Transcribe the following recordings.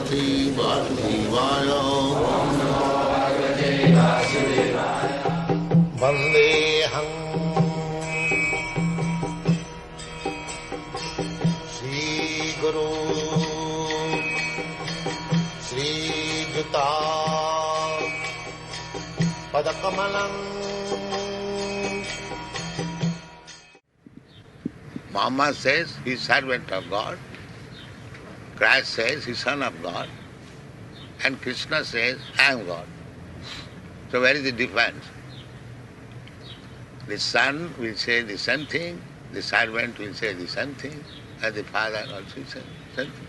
Bhagavate Vasudevaya. Vandeham Sri Guru Sri Juta Padakamalam. Muhammad says he is servant of God. Christ says he is son of God. And Krishna says, I am God. So where is the difference? The son will say the same thing, the servant will say the same thing, and the father also says the same thing.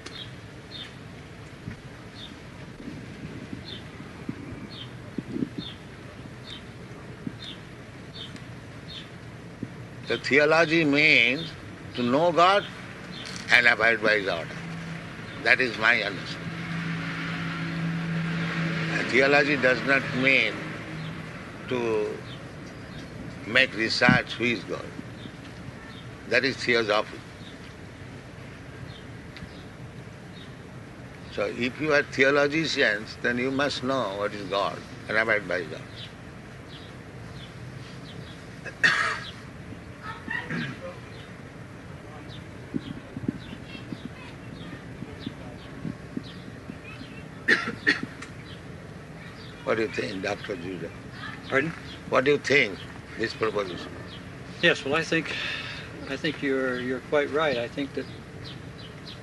So theology means to know God and abide by His order. That is my understanding. And theology does not mean to make research who is God. That is theosophy. So if you are theologians, then you must know what is God and abide by God. What do you think, Dr. Judah? Pardon? What do you think, this proposition? Yes, well, I think you're quite right. I think that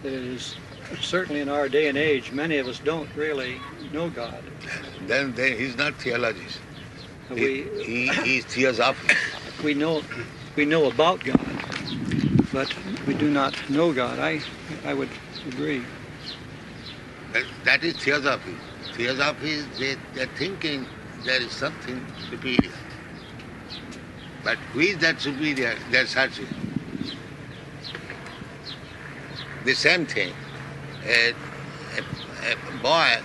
it is certainly in our day and age, many of us don't really know God. Then he's not theologist. He is theosophic. We know about God, but we do not know God. I would agree. That is theosophy. Theosophy is they're thinking there is something superior. But who is that superior? They're searching. The same thing. A boy,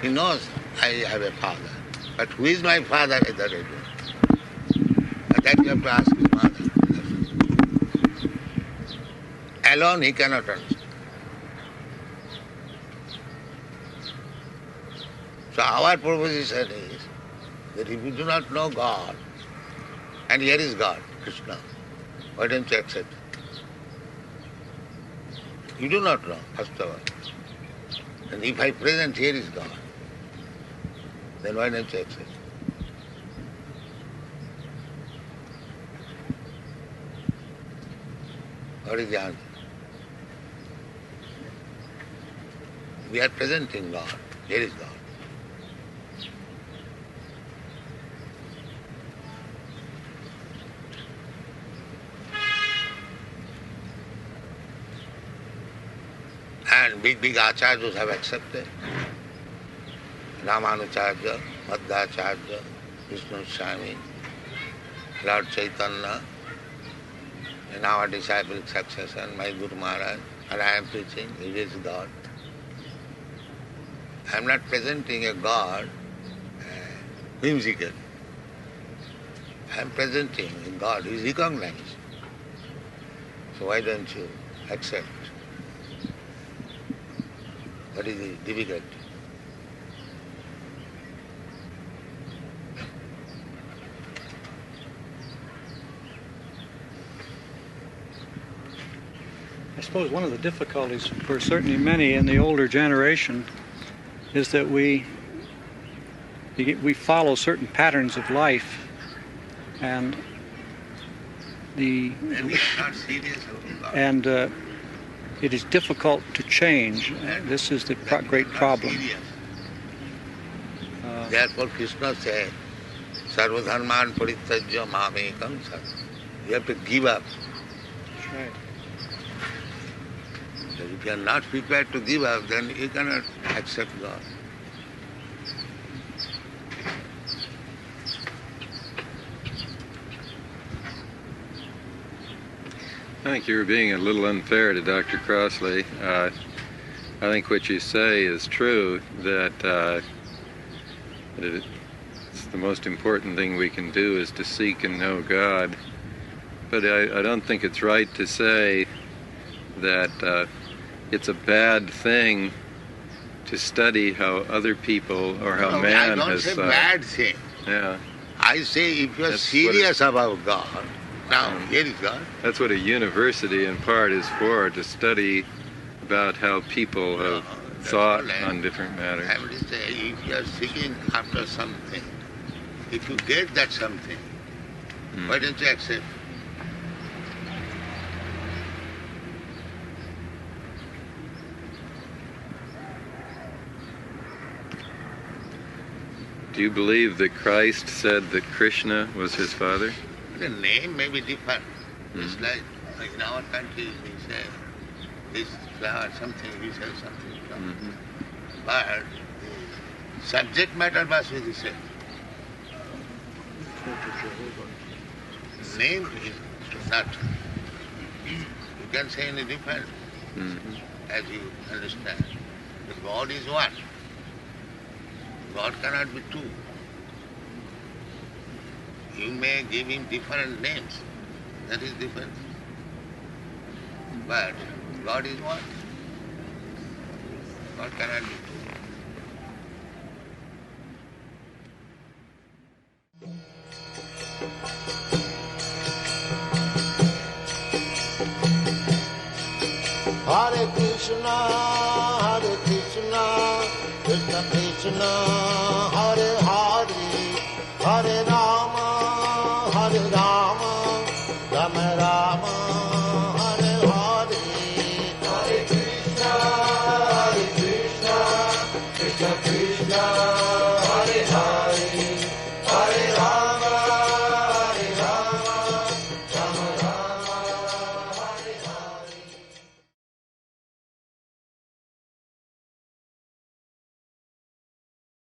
he knows I have a father. But who is my father? I don't know. But that you have to ask his mother. Alone he cannot understand. So our proposition is that if you do not know God, and here is God, Krishna, why don't you accept it? You do not know, first of all. And if I present here is God, then why don't you accept it? What is the answer? We are presenting God, here is God. And big acharyas have accepted. Ramanucharya, Madhvacharya, Vishnu Swami, Lord Chaitanya, and our disciple successor, my Guru Maharaj, and I am preaching, it is God. I am not presenting a God whimsical. I am presenting a God who is recognized. So why don't you accept? What is the difficulty? I suppose one of the difficulties for certainly many in the older generation is that we follow certain patterns of life, and it is difficult to change. This is the great problem. Therefore Krishna said, Sarva dharman parityajya mamekam sat. You have to give up. That's right. So if you are not prepared to give up, then you cannot accept God. I think you're being a little unfair to Dr. Crossley. I think what you say is true, that it's the most important thing we can do is to seek and know God. But I don't think it's right to say that it's a bad thing to study how other people or how No, I man don't has say thought. bad thing. Yeah, I say if you're That's serious about God, now here is God. that's what a university in part is for, to study about how people have That's thought all I- on different matters. I would say if you are seeking after something, if you get that something, why don't you accept? Do you believe that Christ said that Krishna was his father? The name may be different. It's like in our country we say this flower something, we say something. But the subject matter must be the same. Name is not. You can say any different as you understand. But God is one. God cannot be two. You may give him different names. That is different. But God is one. God cannot be two. Hare Krishna, Krishna Krishna,